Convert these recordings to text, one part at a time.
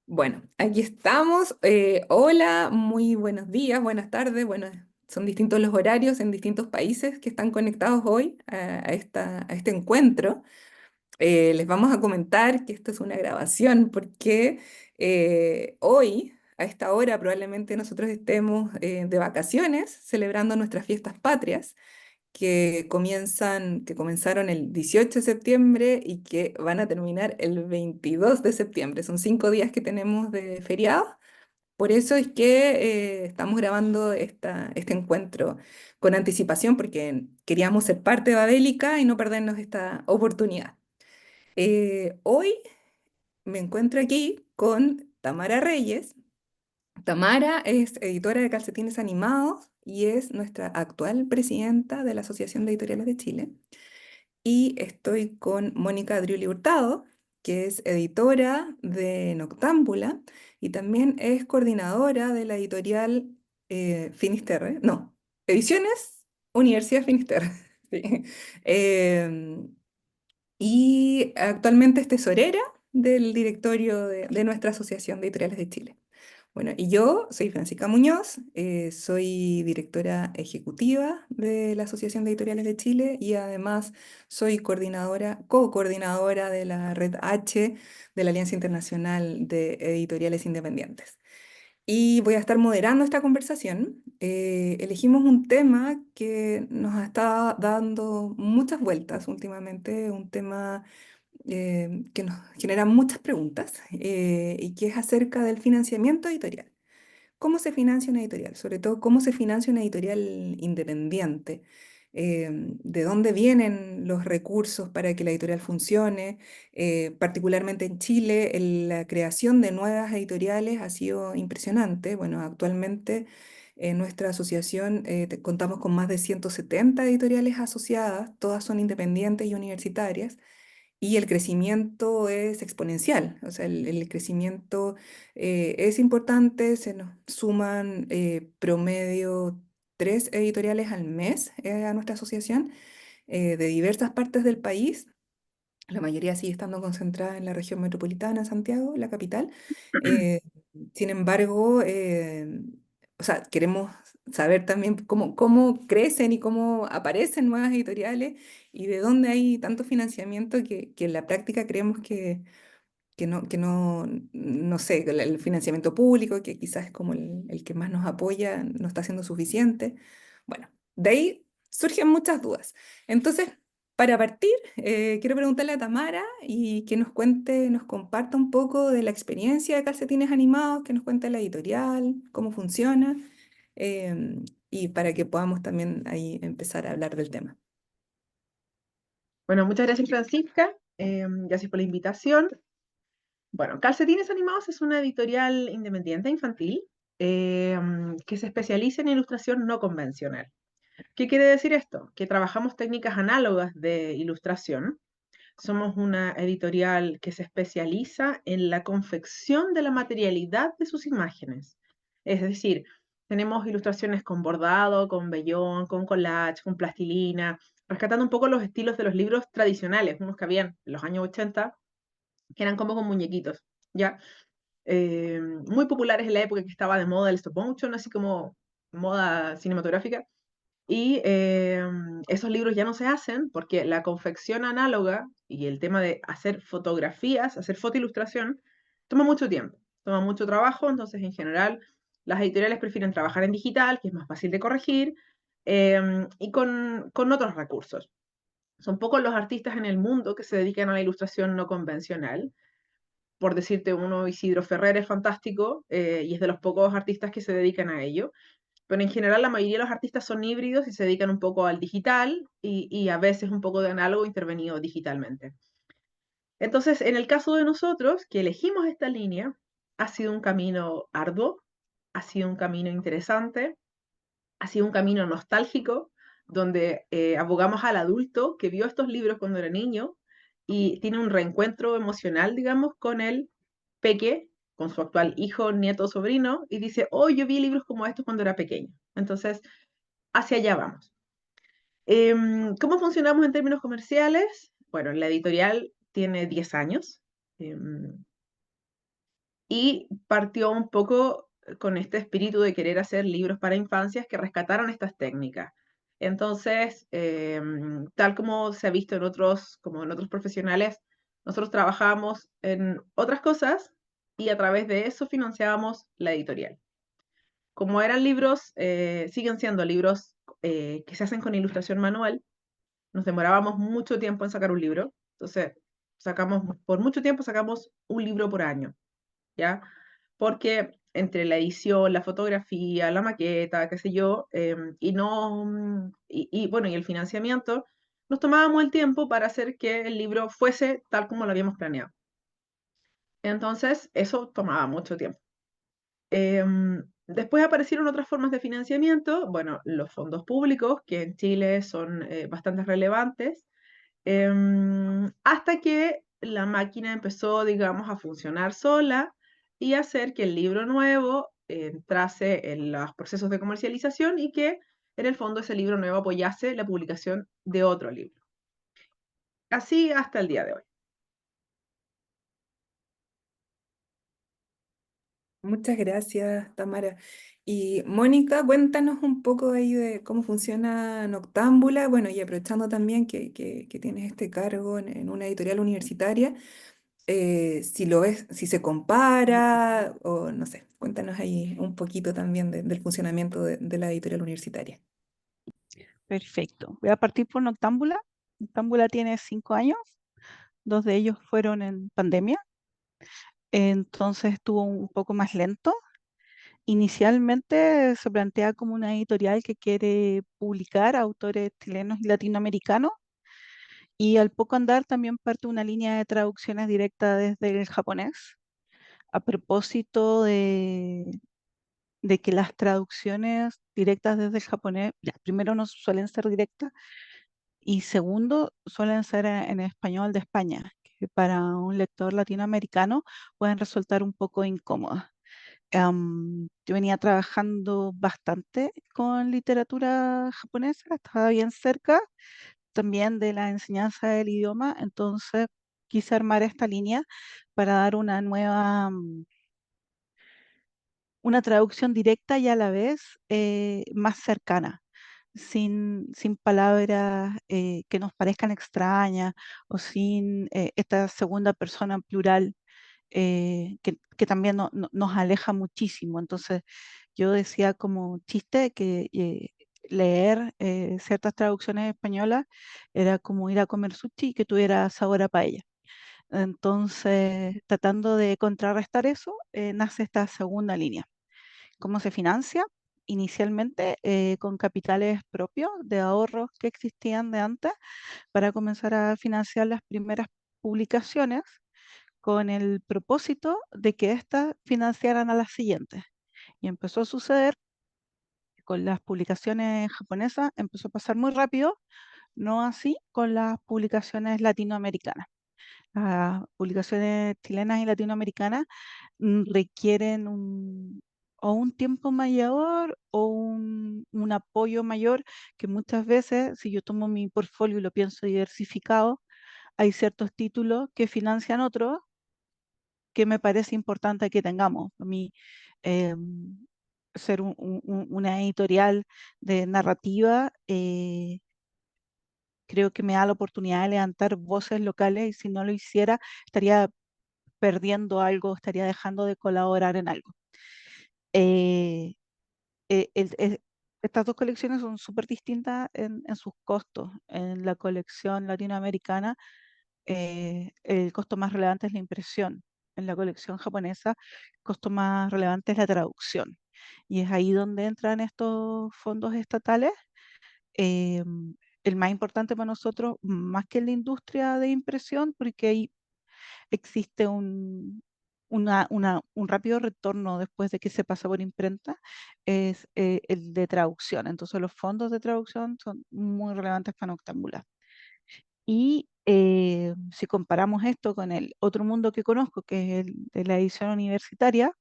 Bueno, aquí estamos. Hola, muy buenos días, buenas tardes. Bueno, son distintos los horarios en distintos países que están conectados hoy a este encuentro. Les vamos a comentar que esto es una grabación porque hoy, a esta hora, probablemente nosotros estemos de vacaciones celebrando nuestras fiestas patrias que comenzaron el 18 de septiembre y que van a terminar el 22 de septiembre. Son 5 días que tenemos de feriado. Por eso es que estamos grabando este encuentro con anticipación porque queríamos ser parte de Babélica y no perdernos esta oportunidad. Hoy me encuentro aquí con Tamara Reyes. Tamara es editora de Calcetines Animados y es nuestra actual presidenta de la Asociación de Editoriales de Chile. Y estoy con Mónica Driuli Hurtado, que es editora de Noctámbula y también es coordinadora de la editorial Finisterre, no, Ediciones Universidad Finisterre. Sí. Em, y actualmente es tesorera del directorio de nuestra Asociación de Editoriales de Chile. Bueno, y yo soy Francisca Muñoz, soy directora ejecutiva de la Asociación de Editoriales de Chile y además soy co-coordinadora de la Red H de la Alianza Internacional de Editoriales Independientes. Y voy a estar moderando esta conversación. Elegimos un tema que nos ha estado dando muchas vueltas últimamente, un tema que nos genera muchas preguntas y que es acerca del financiamiento editorial. ¿Cómo se financia una editorial? Sobre todo, ¿cómo se financia una editorial independiente? ¿De dónde vienen los recursos para que la editorial funcione? Particularmente en Chile, la creación de nuevas editoriales ha sido impresionante. Bueno, actualmente en nuestra asociación contamos con más de 170 editoriales asociadas, todas son independientes y universitarias. Y el crecimiento es exponencial, o sea, el crecimiento es importante, se nos suman promedio 3 editoriales al mes a nuestra asociación de diversas partes del país. La mayoría sigue estando concentrada en la región metropolitana, Santiago, la capital. Eh, Sin embargo, o sea, queremos saber también cómo crecen y cómo aparecen nuevas editoriales y de dónde hay tanto financiamiento que en la práctica creemos no sé, el financiamiento público, que quizás es como el que más nos apoya, no está siendo suficiente. Bueno, de ahí surgen muchas dudas. Entonces, para partir, quiero preguntarle a Tamara y que nos cuente, nos comparta un poco de la experiencia de Calcetines Animados, que nos cuente la editorial, cómo funciona, y para que podamos también ahí empezar a hablar del tema. Bueno, muchas gracias, Francisca. Gracias por la invitación. Bueno, Calcetines Animados es una editorial independiente infantil que se especializa en ilustración no convencional. ¿Qué quiere decir esto? Que trabajamos técnicas análogas de ilustración. Somos una editorial que se especializa en la confección de la materialidad de sus imágenes. Es decir, tenemos ilustraciones con bordado, con vellón, con collage, con plastilina, rescatando un poco los estilos de los libros tradicionales, unos que habían en los años 80, que eran como con muñequitos, ¿ya? Muy populares en la época que estaba de moda el stop motion, así como moda cinematográfica. Y esos libros ya no se hacen porque la confección análoga y el tema de hacer fotografías, hacer fotoilustración, toma mucho tiempo, toma mucho trabajo, entonces en general las editoriales prefieren trabajar en digital, que es más fácil de corregir, y con otros recursos. Son pocos los artistas en el mundo que se dedican a la ilustración no convencional. Por decirte uno, Isidro Ferrer es fantástico y es de los pocos artistas que se dedican a ello, pero en general la mayoría de los artistas son híbridos y se dedican un poco al digital y a veces un poco de análogo intervenido digitalmente. Entonces, en el caso de nosotros, que elegimos esta línea, ha sido un camino arduo, ha sido un camino interesante, ha sido un camino nostálgico, donde abogamos al adulto que vio estos libros cuando era niño y tiene un reencuentro emocional, digamos, con el peque, con su actual hijo, nieto, sobrino, y dice, oh, yo vi libros como estos cuando era pequeño. Entonces, hacia allá vamos. ¿Cómo funcionamos en términos comerciales? Bueno, la editorial tiene 10 años. Em, y partió un poco con este espíritu de querer hacer libros para infancias que rescataran estas técnicas. Entonces, tal como se ha visto en otros, como en otros profesionales, nosotros trabajábamos en otras cosas y a través de eso financiábamos la editorial. Como eran libros, siguen siendo libros que se hacen con ilustración manual, nos demorábamos mucho tiempo en sacar un libro. Entonces, por mucho tiempo sacamos un libro por año, ¿ya? Porque entre la edición, la fotografía, la maqueta, qué sé yo, bueno, y el financiamiento, nos tomábamos el tiempo para hacer que el libro fuese tal como lo habíamos planeado. Entonces, eso tomaba mucho tiempo. Después aparecieron otras formas de financiamiento, bueno, los fondos públicos, que en Chile son bastante relevantes, hasta que la máquina empezó, digamos, a funcionar sola y hacer que el libro nuevo entrase en los procesos de comercialización y que en el fondo ese libro nuevo apoyase la publicación de otro libro. Así hasta el día de hoy. Muchas gracias, Tamara. Y Mónica, cuéntanos un poco ahí de cómo funciona Noctámbula. Bueno, y aprovechando también que tienes este cargo en una editorial universitaria, si lo ves, si se compara, o no sé, cuéntanos ahí un poquito también del funcionamiento de la editorial universitaria. Perfecto. Voy a partir por Noctámbula. Noctámbula tiene 5 años, 2 de ellos fueron en pandemia, entonces estuvo un poco más lento. Inicialmente se plantea como una editorial que quiere publicar a autores chilenos y latinoamericanos, y al poco andar también parte una línea de traducciones directas desde el japonés, a propósito de que las traducciones directas desde el japonés, ya, primero no suelen ser directas, y segundo, suelen ser en español de España, que para un lector latinoamericano pueden resultar un poco incómodas. Yo venía trabajando bastante con literatura japonesa, estaba bien cerca también de la enseñanza del idioma, entonces quise armar esta línea para dar una nueva, una traducción directa y a la vez más cercana, sin palabras que nos parezcan extrañas o sin esta segunda persona en plural que también nos aleja muchísimo. Entonces yo decía como chiste que leer ciertas traducciones españolas era como ir a comer sushi y que tuviera sabor a paella. Entonces, tratando de contrarrestar eso, nace esta segunda línea. ¿Cómo se financia? Inicialmente con capitales propios de ahorros que existían de antes para comenzar a financiar las primeras publicaciones con el propósito de que éstas financiaran a las siguientes. Y empezó a suceder que con las publicaciones japonesas, empezó a pasar muy rápido, no así con las publicaciones latinoamericanas. Las publicaciones chilenas y latinoamericanas requieren o un tiempo mayor o un apoyo mayor, que muchas veces, si yo tomo mi portfolio y lo pienso diversificado, hay ciertos títulos que financian otros que me parece importante que tengamos. A mí, ser una editorial de narrativa, creo que me da la oportunidad de levantar voces locales, y si no lo hiciera, estaría perdiendo algo, estaría dejando de colaborar en algo. Eh, Estas dos colecciones son súper distintas en sus costos. En la colección latinoamericana, el costo más relevante es la impresión. En la colección japonesa, el costo más relevante es la traducción. Y es ahí donde entran estos fondos estatales. eh, el más importante para nosotros, más que la industria de impresión, porque ahí existe un rápido retorno después de que se pasa por imprenta, es el de traducción. Entonces los fondos de traducción son muy relevantes para Noctámbula. Y si comparamos esto con el otro mundo que conozco, que es el de la edición universitaria,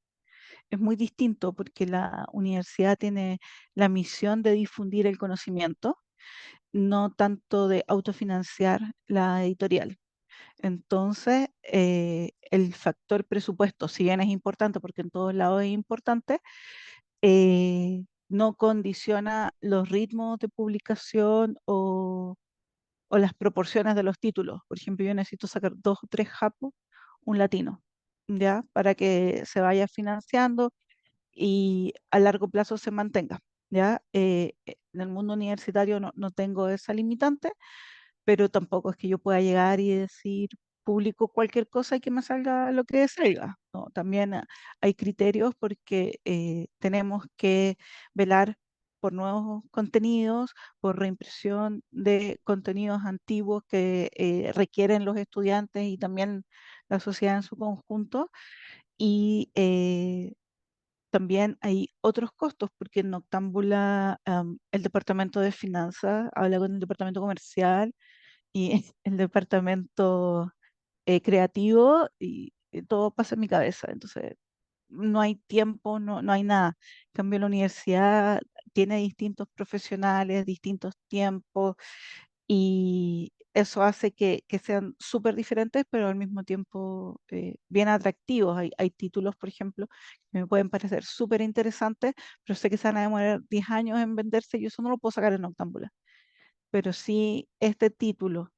es muy distinto porque la universidad tiene la misión de difundir el conocimiento, no tanto de autofinanciar la editorial. Entonces, el factor presupuesto, si bien es importante, porque en todos lados es importante, no condiciona los ritmos de publicación o las proporciones de los títulos. Por ejemplo, yo necesito sacar 2 o 3 japos, un latino, ¿ya? Para que se vaya financiando y a largo plazo se mantenga, ¿ya? En el mundo universitario no tengo esa limitante, pero tampoco es que yo pueda llegar y decir, publico cualquier cosa y que me salga lo que salga, ¿no? También hay criterios porque tenemos que velar por nuevos contenidos, por reimpresión de contenidos antiguos que requieren los estudiantes y también la sociedad en su conjunto. Y también hay otros costos, porque en Noctámbula el departamento de finanzas habla con el departamento comercial y el departamento creativo y todo pasa en mi cabeza. Entonces, no hay tiempo, no hay nada. En cambio, la universidad tiene distintos profesionales, distintos tiempos y eso hace que sean súper diferentes, pero al mismo tiempo bien atractivos. Hay títulos, por ejemplo, que me pueden parecer súper interesantes, pero sé que se van a demorar 10 años en venderse y eso no lo puedo sacar en Noctámbula. Pero sí, este título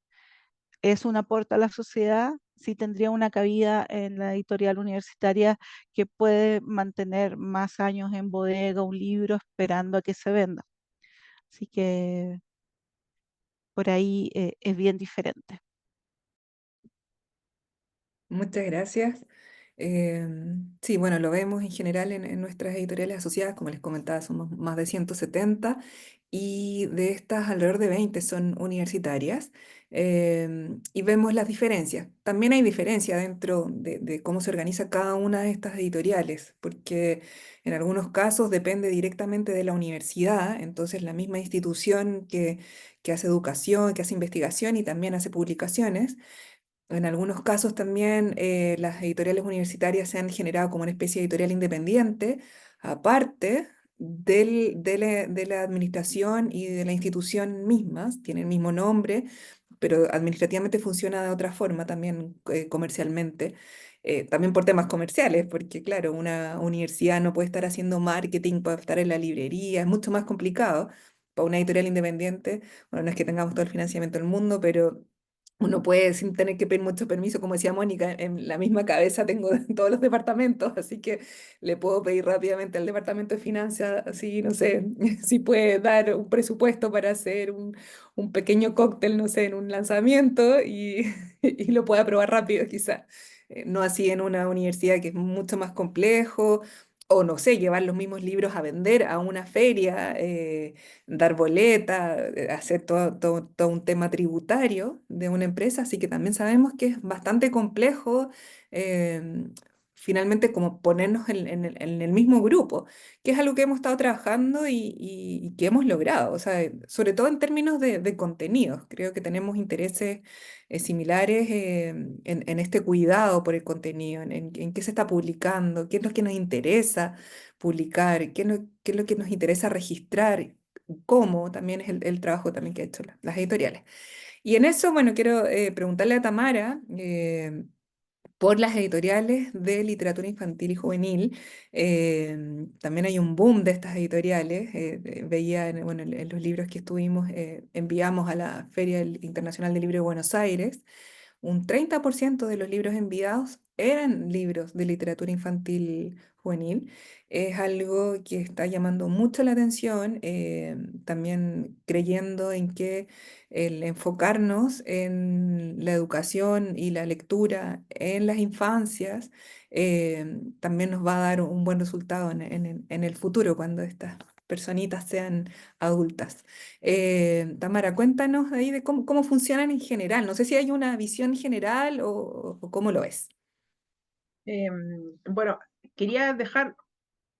es un aporte a la sociedad, sí tendría una cabida en la editorial universitaria que puede mantener más años en bodega un libro esperando a que se venda. Así que por ahí es bien diferente. Muchas gracias. Sí, bueno, lo vemos en general en nuestras editoriales asociadas, como les comentaba, somos más de 170 y de estas alrededor de 20 son universitarias, y vemos las diferencias. También hay diferencia dentro de cómo se organiza cada una de estas editoriales, porque en algunos casos depende directamente de la universidad, entonces la misma institución que hace educación, que hace investigación y también hace publicaciones. En algunos casos también las editoriales universitarias se han generado como una especie de editorial independiente, aparte de la administración y de la institución mismas, tiene el mismo nombre, pero administrativamente funciona de otra forma también comercialmente, también por temas comerciales, porque claro, una universidad no puede estar haciendo marketing, puede estar en la librería, es mucho más complicado. Para una editorial independiente, bueno, no es que tengamos todo el financiamiento del mundo, pero uno puede sin tener que pedir mucho permiso, como decía Mónica, en la misma cabeza tengo todos los departamentos, así que le puedo pedir rápidamente al departamento de finanzas, así, no sé, si puede dar un presupuesto para hacer un pequeño cóctel, no sé, en un lanzamiento y, y lo puede aprobar rápido quizá. No así en una universidad que es mucho más complejo, o no sé, llevar los mismos libros a vender a una feria. Dar boleta, hacer todo un tema tributario de una empresa, así que también sabemos que es bastante complejo finalmente como ponernos en el mismo grupo, que es algo que hemos estado trabajando y que hemos logrado, o sea, sobre todo en términos de contenidos, creo que tenemos intereses similares en este cuidado por el contenido, en qué se está publicando, qué es lo que nos interesa publicar, qué es lo que nos interesa registrar, cómo también es el trabajo también que ha hecho las editoriales. Y en eso, bueno, quiero preguntarle a Tamara por las editoriales de literatura infantil y juvenil. También hay un boom de estas editoriales. Veía bueno, en los libros que estuvimos, enviamos a la Internacional del Libro de Buenos Aires. Un 30% de los libros enviados eran libros de literatura infantil juvenil. Es algo que está llamando mucho la atención, también creyendo en que el enfocarnos en la educación y la lectura en las infancias también nos va a dar un buen resultado en el futuro cuando estas personitas sean adultas. Tamara, cuéntanos ahí de cómo funcionan en general. No sé si hay una visión general o cómo lo es. Bueno, quería dejar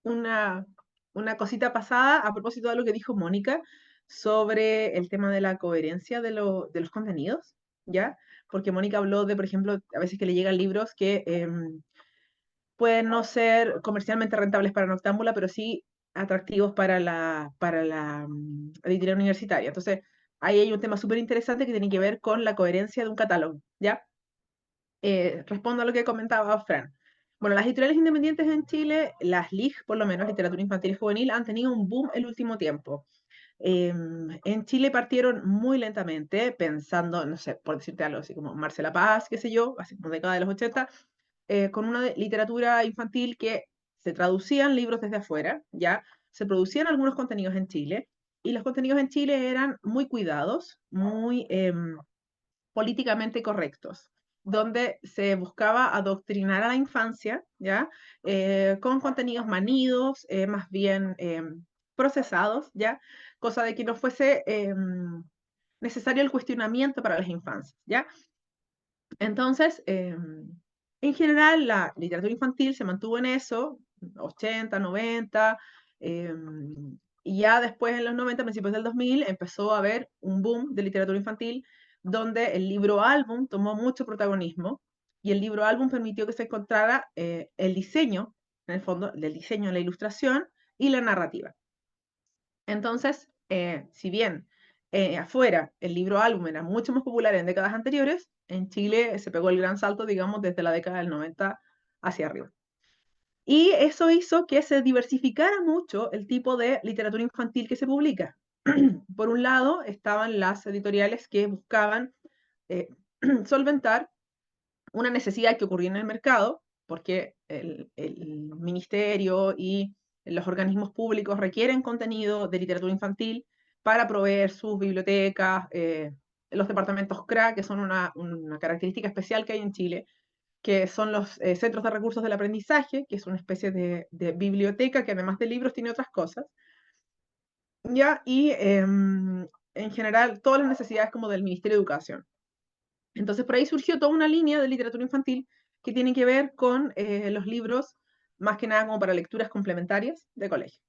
una, una cosita pasada a propósito de lo que dijo Mónica sobre el tema de la coherencia de los contenidos, ¿ya? Porque Mónica habló de, por ejemplo, a veces que le llegan libros que pueden no ser comercialmente rentables para Noctámbula, pero sí atractivos para la editorial universitaria. Entonces, ahí hay un tema súper interesante que tiene que ver con la coherencia de un catálogo, ¿ya? respondo a lo que comentaba Fran. Bueno, las editoriales independientes en Chile, las LIG, por lo menos, literatura infantil y juvenil, han tenido un boom el último tiempo. En Chile partieron muy lentamente, pensando, no sé, por decirte algo así como Marcela Paz, qué sé yo, así como década de los 80, con una literatura infantil que se traducían libros desde afuera, ya se producían algunos contenidos en Chile, y los contenidos en Chile eran muy cuidados, muy políticamente correctos, donde se buscaba adoctrinar a la infancia, ¿ya? Con contenidos manidos, más bien procesados, ¿ya? Cosa de que no fuese necesario el cuestionamiento para las infancias, ¿ya? Entonces, en general, la literatura infantil se mantuvo en eso, 80, 90, y ya después en los 90, principios del 2000, empezó a haber un boom de literatura infantil donde el libro álbum tomó mucho protagonismo y el libro álbum permitió que se encontrara el diseño, en el fondo, del diseño, la ilustración y la narrativa. Entonces, si bien afuera el libro álbum era mucho más popular en décadas anteriores, en Chile se pegó el gran salto, digamos, desde la década del 90 hacia arriba. Y eso hizo que se diversificara mucho el tipo de literatura infantil que se publica. Por un lado, estaban las editoriales que buscaban solventar una necesidad que ocurría en el mercado, porque el ministerio y los organismos públicos requieren contenido de literatura infantil para proveer sus bibliotecas, los departamentos CRA, que son una característica especial que hay en Chile, que son los centros de recursos del aprendizaje, que es una especie de biblioteca que además de libros tiene otras cosas, ¿ya? Y en general todas las necesidades como del Ministerio de Educación. Entonces por ahí surgió toda una línea de literatura infantil que tiene que ver con los libros, más que nada como para lecturas complementarias de colegio.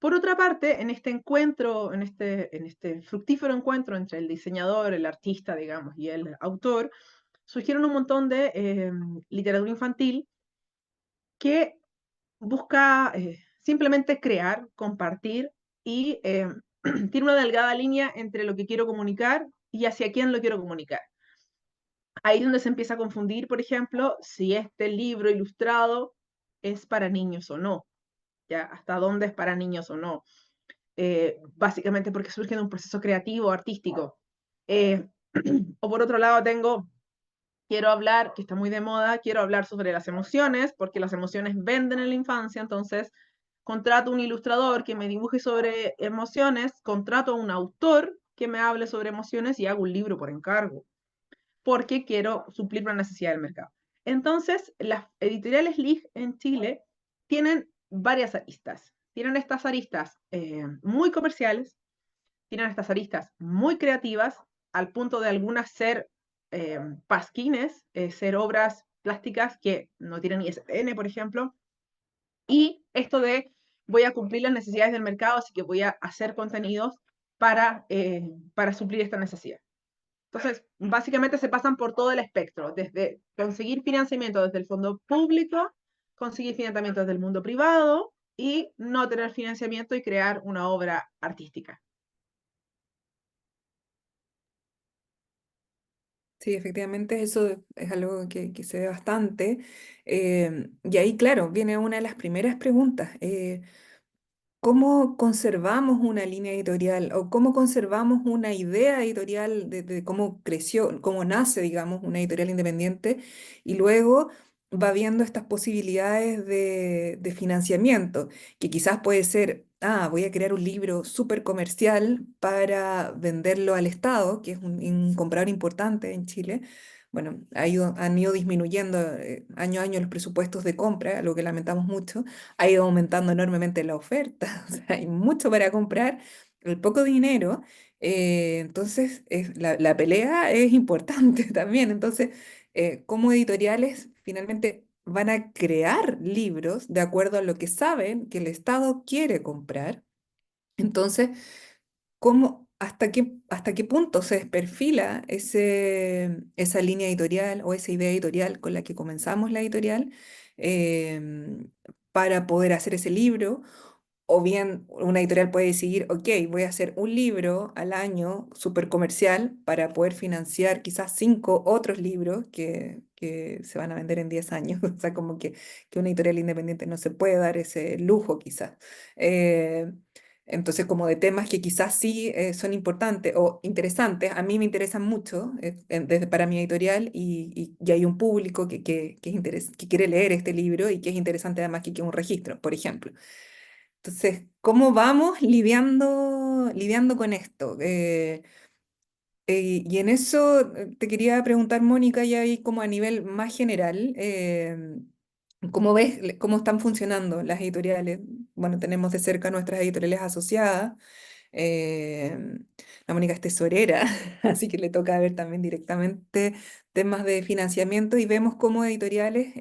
Por otra parte, en este encuentro, en este fructífero encuentro entre el diseñador, el artista, digamos, y el autor, surgieron un montón de literatura infantil que busca simplemente crear, compartir y tiene una delgada línea entre lo que quiero comunicar y hacia quién lo quiero comunicar. Ahí es donde se empieza a confundir, por ejemplo, si este libro ilustrado es para niños o no, ya hasta dónde es para niños o no. Básicamente porque surge de un proceso creativo, artístico. Eh, o por otro lado quiero hablar, que está muy de moda, quiero hablar sobre las emociones, porque las emociones venden en la infancia, entonces contrato un ilustrador que me dibuje sobre emociones, contrato a un autor que me hable sobre emociones y hago un libro por encargo porque quiero suplir una necesidad del mercado. Entonces, las editoriales LIG en Chile tienen varias aristas. Tienen estas aristas muy comerciales, tienen estas aristas muy creativas, al punto de algunas ser pasquines, ser obras plásticas que no tienen ISBN, por ejemplo, y esto de voy a cumplir las necesidades del mercado, así que voy a hacer contenidos para suplir esta necesidad. Entonces, básicamente se pasan por todo el espectro, desde conseguir financiamiento desde el fondo público, conseguir financiamiento desde el mundo privado y no tener financiamiento y crear una obra artística. Sí, efectivamente eso es algo que se ve bastante. Y ahí, claro, viene una de las primeras preguntas. ¿Cómo conservamos una línea editorial o cómo conservamos una idea editorial de cómo creció, cómo nace, digamos, una editorial independiente y luego va viendo estas posibilidades de financiamiento, que quizás puede ser, voy a crear un libro súper comercial para venderlo al Estado, que es un comprador importante en Chile? Bueno, han ido disminuyendo año a año los presupuestos de compra, algo que lamentamos mucho. Ha ido aumentando enormemente la oferta, o sea, hay mucho para comprar, el poco dinero, entonces la pelea es importante también. Entonces, como editoriales finalmente van a crear libros de acuerdo a lo que saben que el Estado quiere comprar. Entonces, hasta qué punto se desperfila esa línea editorial o esa idea editorial con la que comenzamos la editorial em, para poder hacer ese libro? O bien una editorial puede decidir, ok, voy a hacer un libro al año súper comercial para poder financiar quizás 5 otros libros que se van a vender en 10 años. O sea, como que una editorial independiente no se puede dar ese lujo quizás. Eh, entonces, como de temas que quizás sí son importantes o interesantes, a mí me interesan mucho desde para mi editorial y hay un público que, que quiere leer este libro y que es interesante además que un registro, por ejemplo. Entonces, ¿cómo vamos lidiando con esto? Y en eso te quería preguntar, Mónica, ya ahí como a nivel más general, ¿cómo ves cómo están funcionando las editoriales? Bueno, tenemos de cerca nuestras editoriales asociadas. eh, la Mónica es tesorera, así que le toca ver también directamente temas de financiamiento y vemos cómo editoriales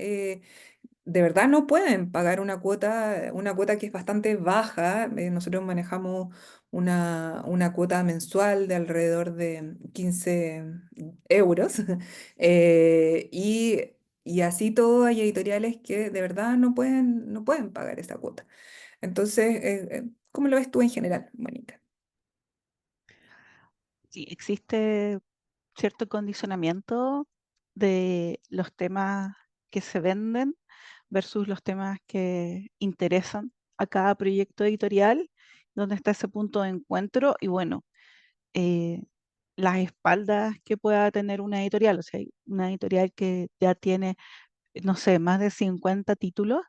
de verdad no pueden pagar una cuota que es bastante baja. Nosotros manejamos una cuota mensual de alrededor de 15 euros. eh, y, y así todo hay editoriales que de verdad no pueden pagar esa cuota. Entonces, ¿cómo lo ves tú en general, Mónica? Sí, existe cierto condicionamiento de los temas que se venden versus los temas que interesan a cada proyecto editorial, donde está ese punto de encuentro y bueno, eh, las espaldas que pueda tener una editorial, o sea, una editorial que ya tiene, no sé, más de 50 títulos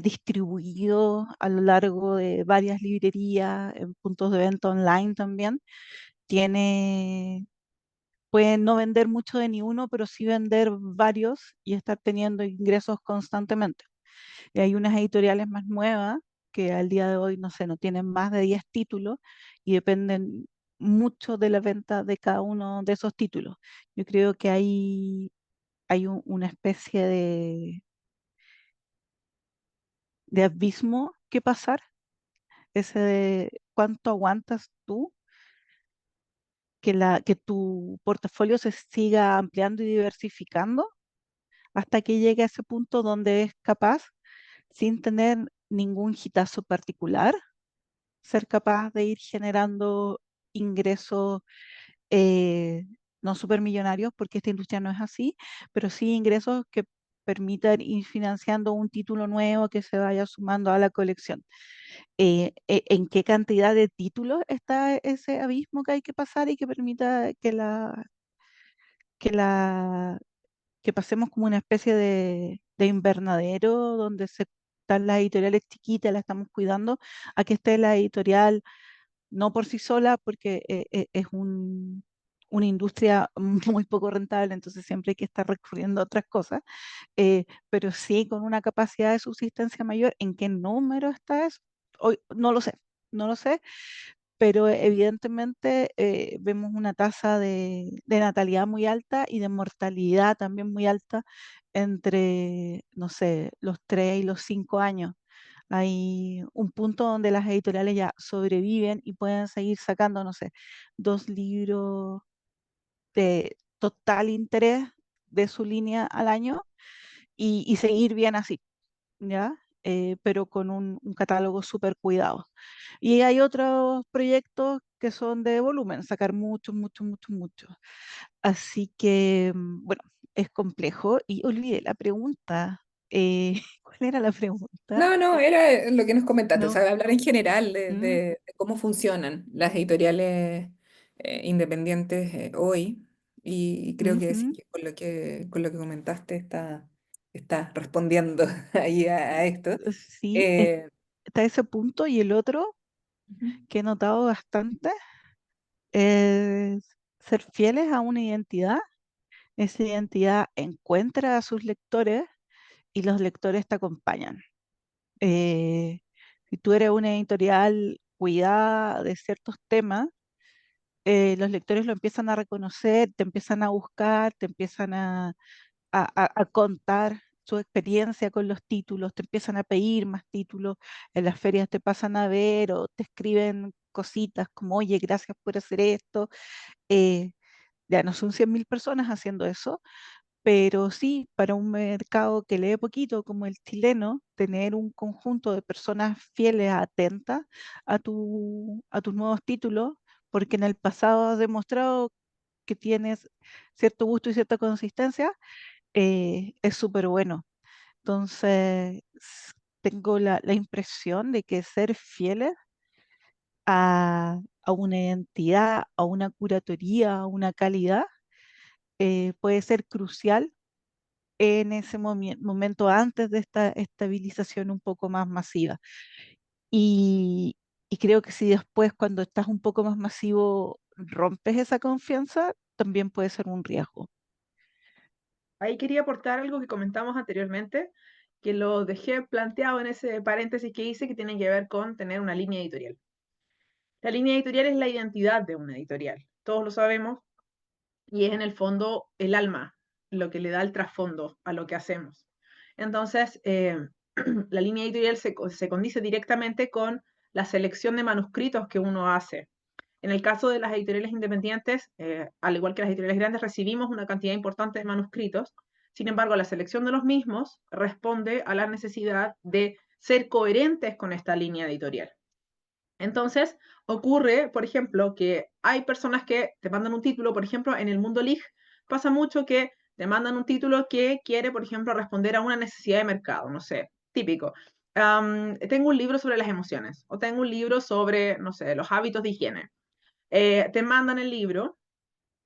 distribuidos a lo largo de varias librerías, en puntos de venta online también, tiene pueden no vender mucho de ni uno, pero sí vender varios y estar teniendo ingresos constantemente. Y hay unas editoriales más nuevas que al día de hoy, no sé, no tienen más de 10 títulos y dependen mucho de la venta de cada uno de esos títulos. Yo creo que hay una especie de abismo que pasar, ese de cuánto aguantas tú que tu portafolio se siga ampliando y diversificando hasta que llegue a ese punto donde es capaz, sin tener ningún hitazo particular, ser capaz de ir generando ingresos eh, no supermillonarios, porque esta industria no es así, pero sí ingresos que permitan ir financiando un título nuevo que se vaya sumando a la colección. ¿En qué cantidad de títulos está ese abismo que hay que pasar y que permita que la que pasemos como una especie de invernadero donde se están las editoriales chiquitas, las estamos cuidando, a que esté la editorial no por sí sola, porque es una industria muy poco rentable, entonces siempre hay que estar recurriendo a otras cosas, pero sí con una capacidad de subsistencia mayor. ¿En qué número está eso? Hoy, no lo sé, no lo sé, pero evidentemente vemos una tasa de natalidad muy alta y de mortalidad también muy alta entre, no sé, los 3 y los 5 años. Hay un punto donde las editoriales ya sobreviven y pueden seguir sacando, no sé, 2 libros de total interés de su línea al año y seguir bien así. ¿Ya? Pero con un catálogo súper cuidado. Y hay otros proyectos que son de volumen, sacar mucho, mucho, mucho, mucho. Así que, bueno, es complejo. Y olvidé la pregunta. ¿Cuál era la pregunta? No, no, era lo que nos comentaste, o No. sea, hablar en general de, Mm, de cómo funcionan las editoriales independientes hoy y creo que sí, ujú. que con lo que comentaste está respondiendo ahí a esto. Sí, Eh, está ese punto. Y el otro Ujú. que he notado bastante es ser fieles a una identidad. Esa identidad encuentra a sus lectores y los lectores te acompañan. Eh, si tú eres una editorial cuidada de ciertos temas, los lectores lo empiezan a reconocer, te empiezan a buscar, te empiezan a contar su experiencia con los títulos, te empiezan a pedir más títulos, en las ferias te pasan a ver o te escriben cositas como, oye, gracias por hacer esto. Eh, ya no son 100.000 personas haciendo eso, pero sí, para un mercado que lee poquito como el chileno, tener un conjunto de personas fieles, atentas a tus nuevos títulos, porque en el pasado has demostrado que tienes cierto gusto y cierta consistencia, es súper bueno. Entonces, tengo la impresión de que ser fieles a una identidad, a una curatoría, a una calidad, puede ser crucial en ese momento antes de esta estabilización un poco más masiva. Y, y creo que si después, cuando estás un poco más masivo, rompes esa confianza, también puede ser un riesgo. Ahí quería aportar algo que comentamos anteriormente, que lo dejé planteado en ese paréntesis que hice, que tiene que ver con tener una línea editorial. La línea editorial es la identidad de una editorial, todos lo sabemos, y es en el fondo el alma, lo que le da el trasfondo a lo que hacemos. Entonces, la línea editorial se condice directamente con la selección de manuscritos que uno hace. En el caso de las editoriales independientes, al igual que las editoriales grandes, recibimos una cantidad importante de manuscritos. Sin embargo, la selección de los mismos responde a la necesidad de ser coherentes con esta línea editorial. Entonces, ocurre, por ejemplo, que hay personas que te mandan un título, por ejemplo, en el mundo LIG pasa mucho que te mandan un título que quiere, por ejemplo, responder a una necesidad de mercado, no sé, típico. Tengo un libro sobre las emociones o tengo un libro sobre, no sé, los hábitos de higiene. Te mandan el libro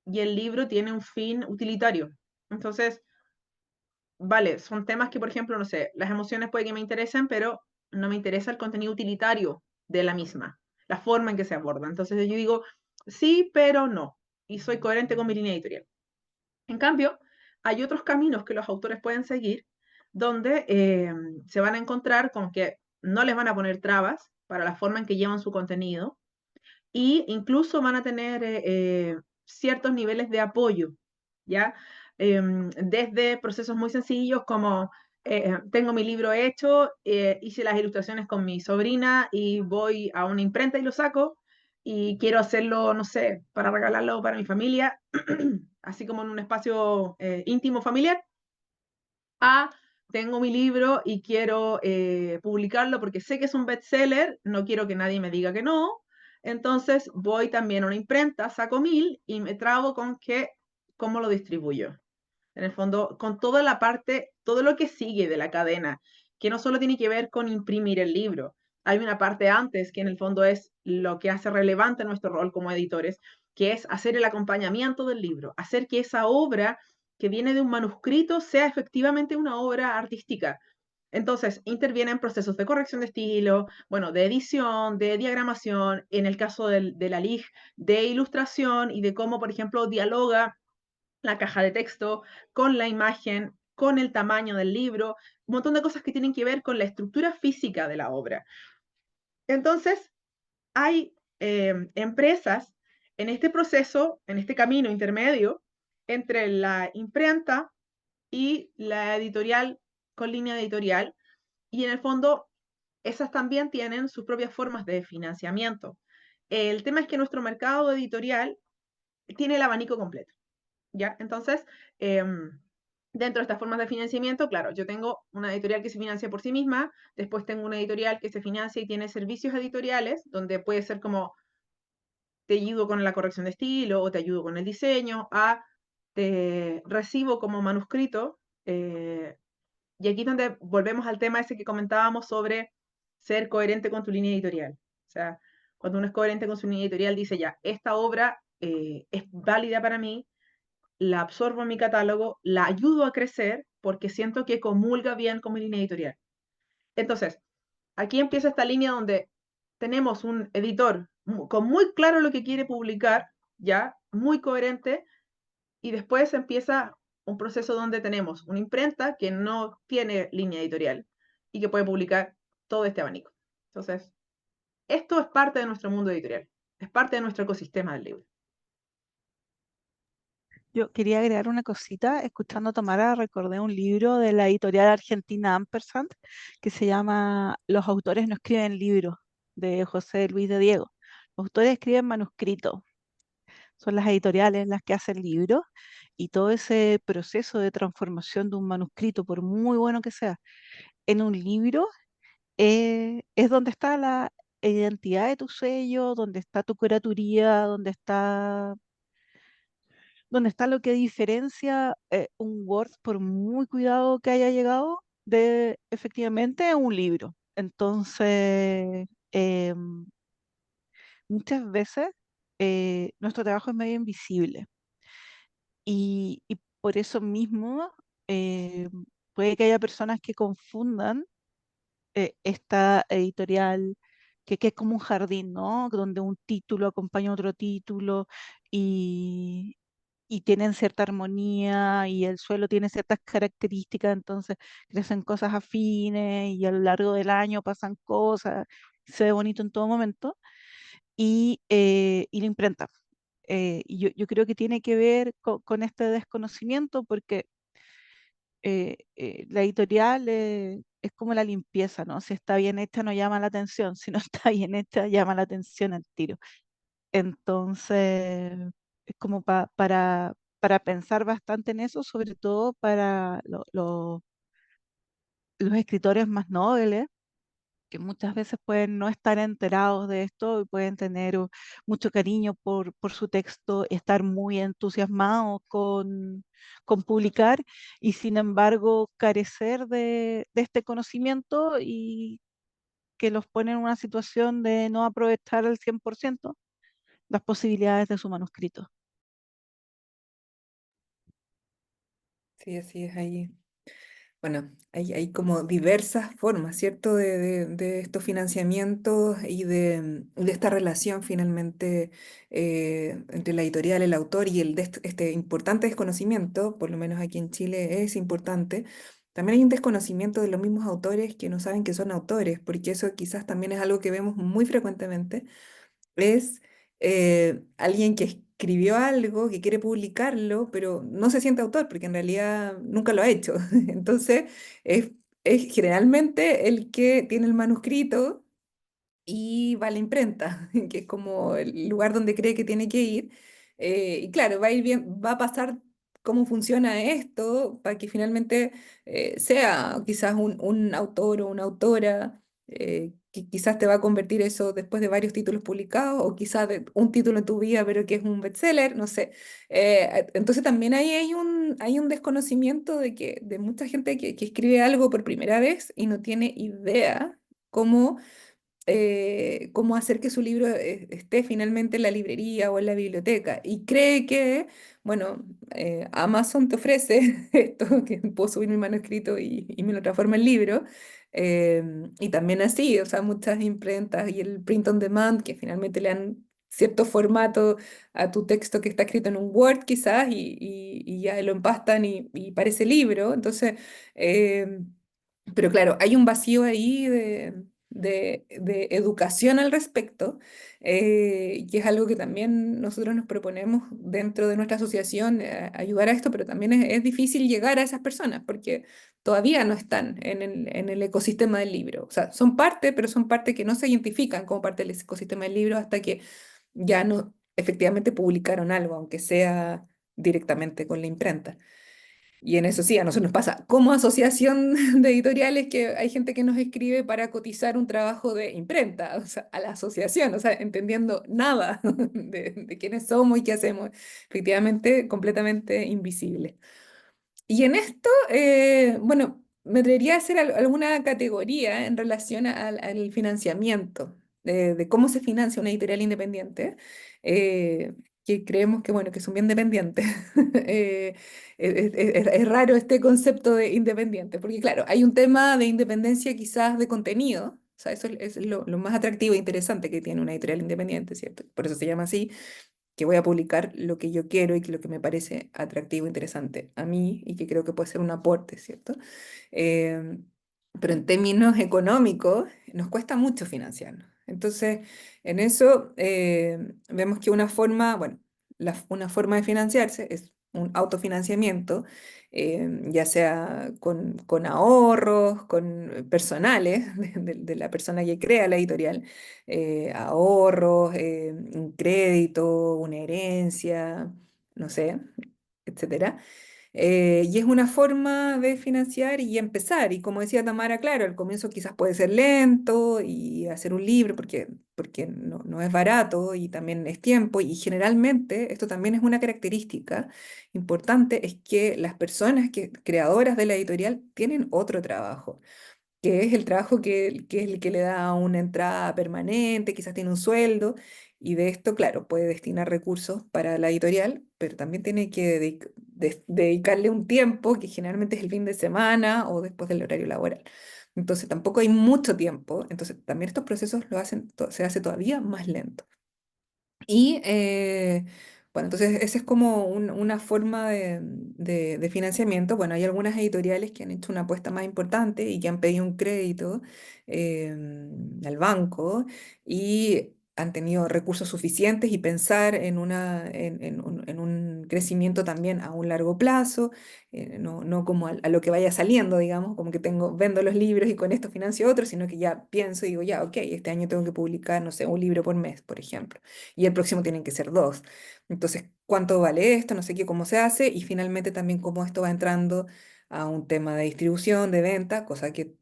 y el libro tiene un fin utilitario. Entonces, vale, son temas que, por ejemplo, no sé, las emociones puede que me interesen, pero no me interesa el contenido utilitario de la misma, la forma en que se aborda. Entonces yo digo, sí, pero no. Y soy coherente con mi línea editorial. En cambio, hay otros caminos que los autores pueden seguir donde se van a encontrar con que no les van a poner trabas para la forma en que llevan su contenido y incluso van a tener ciertos niveles de apoyo, ¿ya? Desde procesos muy sencillos como tengo mi libro hecho, hice las ilustraciones con mi sobrina y voy a una imprenta y lo saco y quiero hacerlo, no sé, para regalarlo para mi familia, así como en un espacio íntimo familiar, a tengo mi libro y quiero publicarlo porque sé que es un bestseller, no quiero que nadie me diga que no, entonces voy también a una imprenta, saco 1000 y me trabo con que, cómo lo distribuyo. En el fondo, con toda la parte, todo lo que sigue de la cadena, que no solo tiene que ver con imprimir el libro, hay una parte antes que en el fondo es lo que hace relevante nuestro rol como editores, que es hacer el acompañamiento del libro, hacer que esa obra que viene de un manuscrito sea efectivamente una obra artística. Entonces, intervienen procesos de corrección de estilo, bueno, de edición, de diagramación, en el caso de la LIG, de ilustración y de cómo, por ejemplo, dialoga la caja de texto con la imagen, con el tamaño del libro, un montón de cosas que tienen que ver con la estructura física de la obra. Entonces, hay empresas en este proceso, en este camino intermedio entre la imprenta y la editorial con línea editorial, y en el fondo esas también tienen sus propias formas de financiamiento. El tema es que nuestro mercado editorial tiene el abanico completo, ¿ya? Entonces, dentro de estas formas de financiamiento, claro, yo tengo una editorial que se financia por sí misma, después tengo una editorial que se financia y tiene servicios editoriales, donde puede ser como te ayudo con la corrección de estilo o te ayudo con el diseño, a te recibo como manuscrito. Y aquí es donde volvemos al tema ese que comentábamos sobre ser coherente con tu línea editorial. O sea, cuando uno es coherente con su línea editorial, dice ya, esta obra es válida para mí, la absorbo en mi catálogo, la ayudo a crecer porque siento que comulga bien con mi línea editorial. Entonces, aquí empieza esta línea donde tenemos un editor con muy claro lo que quiere publicar, ya, muy coherente, y después empieza un proceso donde tenemos una imprenta que no tiene línea editorial y que puede publicar todo este abanico. Entonces, esto es parte de nuestro mundo editorial, es parte de nuestro ecosistema del libro. Yo quería agregar una cosita. Escuchando a Tamara, recordé un libro de la editorial argentina Ampersand que se llama Los autores no escriben libros, de José Luis de Diego. Los autores escriben manuscritos, son las editoriales las que hacen libros, y todo ese proceso de transformación de un manuscrito, por muy bueno que sea, en un libro, es donde está la identidad de tu sello, donde está tu curatoría, donde está donde está lo que diferencia un Word, por muy cuidado que haya llegado, de efectivamente un libro. Entonces, muchas veces nuestro trabajo es medio invisible y por eso mismo eh, puede que haya personas que confundan esta editorial, que es como un jardín, ¿no? Donde un título acompaña a otro título y, y tienen cierta armonía y el suelo tiene ciertas características, entonces crecen cosas afines y a lo largo del año pasan cosas, se ve bonito en todo momento y la imprenta. Y yo creo que tiene que ver con este desconocimiento porque la editorial es como la limpieza, ¿no? Si está bien hecha no llama la atención, si no está bien hecha llama la atención al tiro. Entonces, es como para pensar bastante en eso, sobre todo para los escritores más nobles, que muchas veces pueden no estar enterados de esto y pueden tener mucho cariño por su texto, estar muy entusiasmados con publicar y sin embargo carecer de este conocimiento y que los pone en una situación de no aprovechar al 100% las posibilidades de su manuscrito. Sí, así es ahí. Bueno, hay como diversas formas, ¿cierto? De estos financiamientos y de esta relación finalmente entre la editorial, el autor y este importante desconocimiento, por lo menos aquí en Chile es importante. También hay un desconocimiento de los mismos autores que no saben que son autores, porque eso quizás también es algo que vemos muy frecuentemente es alguien que escribió algo, que quiere publicarlo, pero no se siente autor porque en realidad nunca lo ha hecho. Entonces, es, es generalmente el que tiene el manuscrito y va a la imprenta, que es como el lugar donde cree que tiene que ir. Y claro, va a ir bien, va a pasar cómo funciona esto para que finalmente sea quizás un autor o una autora, que quizás te va a convertir eso después de varios títulos publicados, o quizás de un título en tu vida, pero que es un bestseller, no sé. Entonces también ahí hay un desconocimiento de mucha gente que escribe algo por primera vez y no tiene idea cómo cómo hacer que su libro esté finalmente en la librería o en la biblioteca. Y cree que, bueno, Amazon te ofrece esto, que puedo subir mi manuscrito y me lo transforma en libro. Y también así, o sea, muchas imprentas y el print on demand, que finalmente le dan cierto formato a tu texto que está escrito en un Word quizás y ya lo empastan y parece libro. Entonces, pero claro, hay un vacío ahí de educación al respecto, que es algo que también nosotros nos proponemos dentro de nuestra asociación, ayudar a esto, pero también es difícil llegar a esas personas porque todavía no están en el ecosistema del libro. O sea, son parte, pero son parte que no se identifican como parte del ecosistema del libro hasta que ya no efectivamente publicaron algo, aunque sea directamente con la imprenta. Y en eso sí, a nosotros nos pasa como asociación de editoriales que hay gente que nos escribe para cotizar un trabajo de imprenta, o sea, a la asociación, o sea, entendiendo nada de quiénes somos y qué hacemos, efectivamente, completamente invisible. Y en esto, bueno, me atrevería a hacer alguna categoría en relación al financiamiento, de cómo se financia una editorial independiente, eh, que creemos que, bueno, que son bien dependientes. Es raro este concepto de independiente, porque claro, hay un tema de independencia quizás de contenido, o sea, eso es lo más atractivo e interesante que tiene una editorial independiente, ¿cierto? Por eso se llama así, que voy a publicar lo que yo quiero y lo que me parece atractivo, interesante a mí y que creo que puede ser un aporte, ¿cierto? Eh, pero en términos económicos nos cuesta mucho financiarnos. Entonces, en eso vemos que una forma, bueno, una forma de financiarse es un autofinanciamiento, ya sea con ahorros, con personales de la persona que crea la editorial, ahorros, un crédito, una herencia, no sé, etcétera. Y es una forma de financiar y empezar. Y como decía Tamara, claro, al comienzo quizás puede ser lento y hacer un libro porque no es barato y también es tiempo. Y generalmente, esto también es una característica importante, es que las personas creadoras de la editorial tienen otro trabajo, que es el trabajo que es el que le da una entrada permanente, quizás tiene un sueldo, y de esto, claro, puede destinar recursos para la editorial, pero también tiene que dedicarle un tiempo, que generalmente es el fin de semana o después del horario laboral. Entonces tampoco hay mucho tiempo, entonces también estos procesos se hace todavía más lento. Y bueno, entonces esa es como una forma de financiamiento. Bueno, hay algunas editoriales que han hecho una apuesta más importante y que han pedido un crédito al banco y han tenido recursos suficientes y pensar en un crecimiento también a un largo plazo, no como a lo que vaya saliendo, digamos, como que vendo los libros y con esto financio otros, sino que ya pienso y digo, ya, ok, este año tengo que publicar, no sé, un libro por mes, por ejemplo, y el próximo tienen que ser dos. Entonces, ¿cuánto vale esto? No sé qué, cómo se hace, y finalmente también cómo esto va entrando a un tema de distribución, de venta, cosa que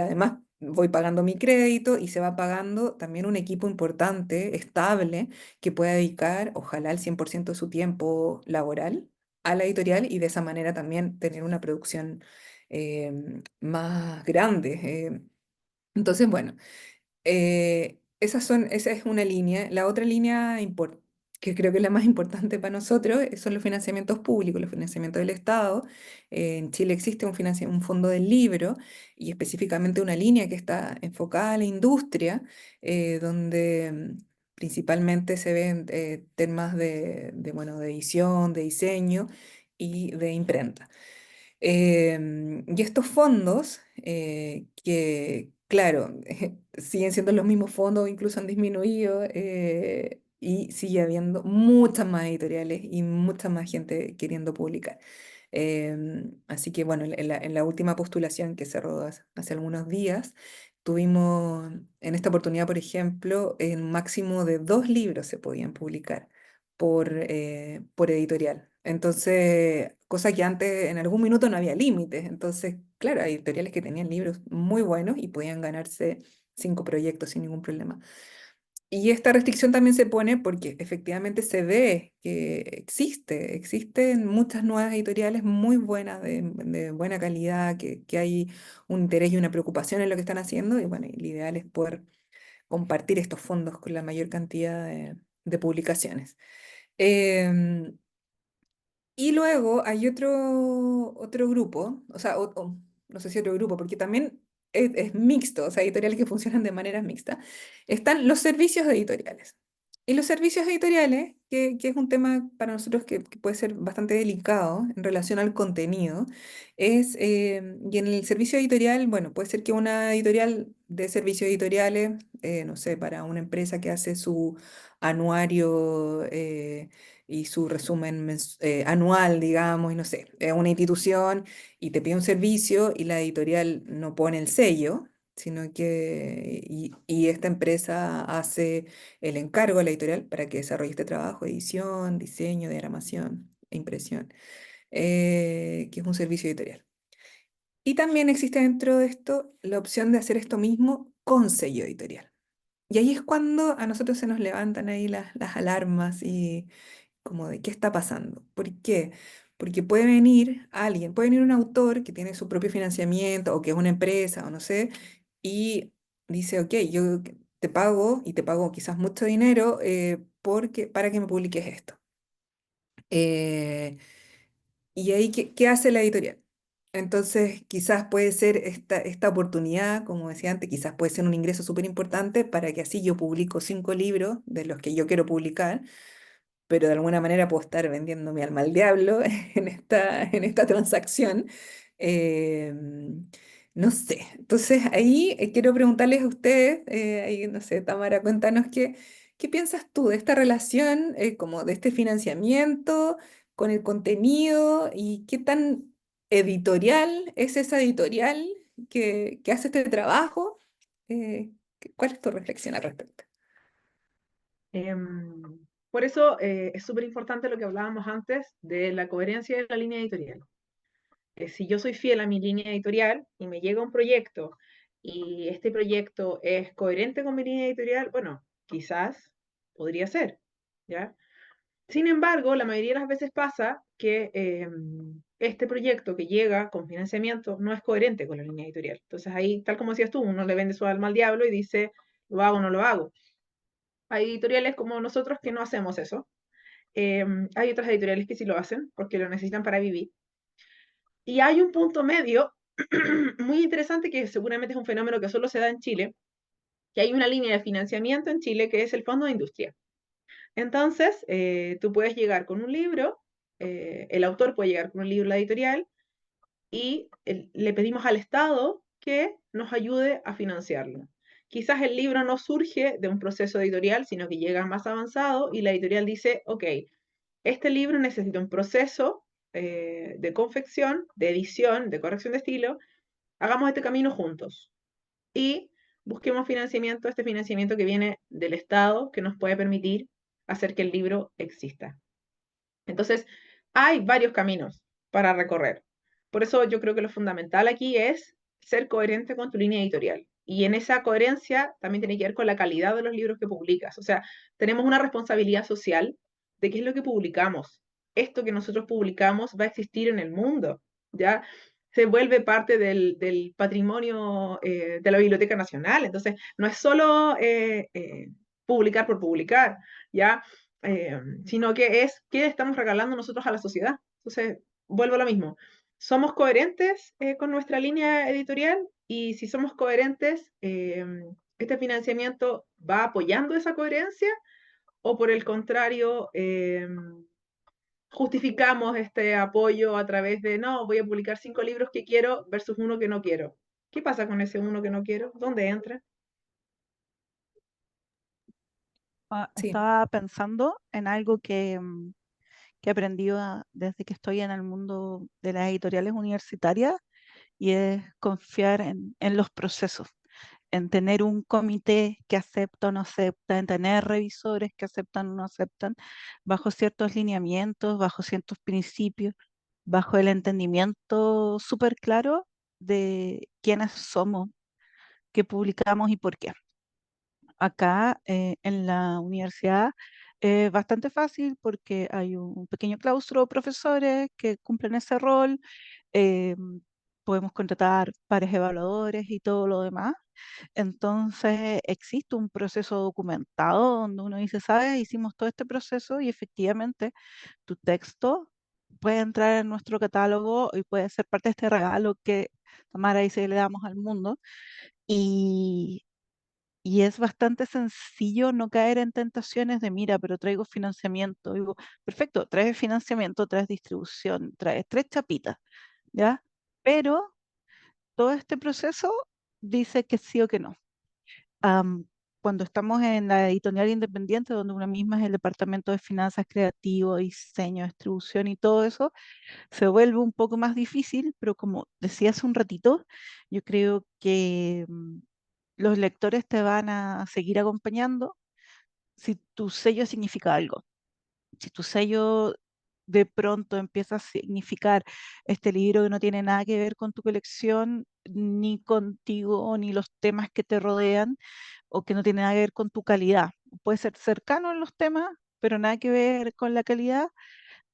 además voy pagando mi crédito y se va pagando también un equipo importante, estable, que pueda dedicar, ojalá, el 100% de su tiempo laboral a la editorial y de esa manera también tener una producción más grande. Entonces, bueno. Esa es una línea. La otra línea que creo que es la más importante para nosotros son los financiamientos públicos, los financiamientos del Estado. En Chile existe un fondo del libro y específicamente una línea que está enfocada a la industria, donde principalmente se ven temas bueno, de edición, de diseño y de imprenta. Y estos fondos, que claro, siguen siendo los mismos fondos, incluso han disminuido, y sigue habiendo muchas más editoriales y mucha más gente queriendo publicar. Así que bueno, en la última postulación que cerró hace algunos días, tuvimos en esta oportunidad, por ejemplo, un máximo de 2 libros se podían publicar por editorial. Entonces, cosa que antes en algún minuto no había límites. Entonces, claro, hay editoriales que tenían libros muy buenos y podían ganarse 5 proyectos sin ningún problema. Y esta restricción también se pone porque efectivamente se ve que existen muchas nuevas editoriales muy buenas, de buena calidad, que hay un interés y una preocupación en lo que están haciendo. Y bueno, y el ideal es poder compartir estos fondos con la mayor cantidad de publicaciones. Em, y luego hay otro grupo, o sea, no sé si otro grupo, porque también es mixto, o sea, editoriales que funcionan de manera mixta. Están los servicios editoriales. Y los servicios editoriales, que es un tema para nosotros que puede ser bastante delicado en relación al contenido, y en el servicio editorial, bueno, puede ser que una editorial de servicios editoriales, no sé, para una empresa que hace su anuario, y su resumen anual, digamos, y no sé, es una institución y te pide un servicio y la editorial no pone el sello, sino que, y esta empresa hace el encargo a la editorial para que desarrolle este trabajo, edición, diseño, diagramación e impresión, que es un servicio editorial. Y también existe dentro de esto la opción de hacer esto mismo con sello editorial. Y ahí es cuando a nosotros se nos levantan ahí las alarmas y como de qué está pasando. ¿Por qué? Porque puede venir alguien, puede venir un autor que tiene su propio financiamiento o que es una empresa o no sé, y dice, ok, yo te pago y te pago quizás mucho dinero, para que me publiques esto. Eh, y ahí, ¿qué hace la editorial? Entonces, quizás puede ser esta oportunidad, como decía antes, quizás puede ser un ingreso súper importante para que así yo publico 5 libros de los que yo quiero publicar, pero de alguna manera puedo estar vendiendo mi alma al diablo en esta transacción. Eh, no sé. Entonces ahí quiero preguntarles a ustedes, ahí, no sé, Tamara, cuéntanos qué piensas tú de esta relación, como de este financiamiento con el contenido y qué tan editorial es esa editorial que hace este trabajo. ¿Cuál es tu reflexión al respecto? Em, Por eso es súper importante lo que hablábamos antes de la coherencia de la línea editorial. Si yo soy fiel a mi línea editorial y me llega un proyecto y este proyecto es coherente con mi línea editorial, bueno, quizás podría ser, ¿ya? Sin embargo, la mayoría de las veces pasa que este proyecto que llega con financiamiento no es coherente con la línea editorial. Entonces ahí, tal como decías tú, uno le vende su alma al diablo y dice, lo hago o no lo hago. Hay editoriales como nosotros que no hacemos eso. Hay otras editoriales que sí lo hacen porque lo necesitan para vivir. Y hay un punto medio muy interesante que seguramente es un fenómeno que solo se da en Chile, que hay una línea de financiamiento en Chile que es el Fondo de Industria. Entonces, tú puedes llegar con un libro, el autor puede llegar con un libro a la editorial y le pedimos al Estado que nos ayude a financiarlo. Quizás el libro no surge de un proceso editorial, sino que llega más avanzado y la editorial dice, ok, este libro necesita un proceso de confección, de edición, de corrección de estilo, hagamos este camino juntos y busquemos financiamiento, este financiamiento que viene del Estado, que nos puede permitir hacer que el libro exista. Entonces, hay varios caminos para recorrer. Por eso yo creo que lo fundamental aquí es ser coherente con tu línea editorial. Y en esa coherencia también tiene que ver con la calidad de los libros que publicas. O sea, tenemos una responsabilidad social de qué es lo que publicamos. Esto que nosotros publicamos va a existir en el mundo, ¿ya? Se vuelve parte del patrimonio de la Biblioteca Nacional. Entonces, no es solo publicar por publicar, ¿ya? Sino que es qué estamos regalando nosotros a la sociedad. Entonces, vuelvo a lo mismo. ¿Somos coherentes con nuestra línea editorial? Y si somos coherentes, ¿este financiamiento va apoyando esa coherencia? ¿O por el contrario, justificamos este apoyo a través de, no, voy a publicar 5 libros que quiero versus uno que no quiero? ¿Qué pasa con ese uno que no quiero? ¿Dónde entra? Sí, Estaba pensando en algo que he aprendido desde que estoy en el mundo de las editoriales universitarias y es confiar en los procesos, en tener un comité que acepta o no acepta, en tener revisores que aceptan o no aceptan, bajo ciertos lineamientos, bajo ciertos principios, bajo el entendimiento súper claro de quiénes somos, qué publicamos y por qué. Acá en la universidad es bastante fácil porque hay un pequeño claustro de profesores que cumplen ese rol. eh, Podemos contratar pares evaluadores y todo lo demás. Entonces existe un proceso documentado donde uno dice, ¿sabes? Hicimos todo este proceso y efectivamente tu texto puede entrar en nuestro catálogo y puede ser parte de este regalo que Tamara dice le damos al mundo. Y, y es bastante sencillo no caer en tentaciones de, mira, pero traigo financiamiento. Digo, perfecto, traes financiamiento, traes distribución, traes 3 chapitas, ¿ya? Pero todo este proceso dice que sí o que no. Am, Cuando estamos en la editorial independiente, donde una misma es el departamento de finanzas creativo, diseño, distribución y todo eso, se vuelve un poco más difícil, pero como decía hace un ratito, yo creo que los lectores te van a seguir acompañando si tu sello significa algo. Si tu sello de pronto empieza a significar este libro que no tiene nada que ver con tu colección, ni contigo, ni los temas que te rodean, o que no tiene nada que ver con tu calidad. Puede ser cercano en los temas, pero nada que ver con la calidad,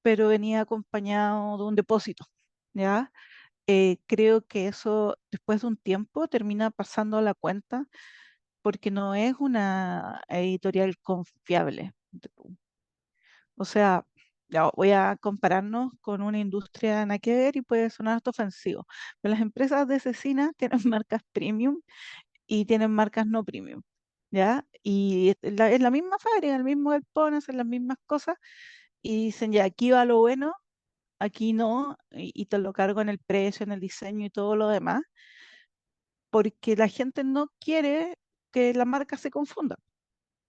pero venía acompañado de un depósito, ¿ya? Creo que eso después de un tiempo termina pasando a la cuenta porque no es una editorial confiable. O sea, ya voy a compararnos con una industria nada que ver y puede sonar hasta ofensivo, pero las empresas de cecina tienen marcas premium y tienen marcas no premium, ¿ya? Y es la misma fábrica, el mismo galpón, hacen las mismas cosas y dicen, ya, aquí va lo bueno, aquí no, y te lo cargo en el precio, en el diseño y todo lo demás, porque la gente no quiere que la marca se confunda,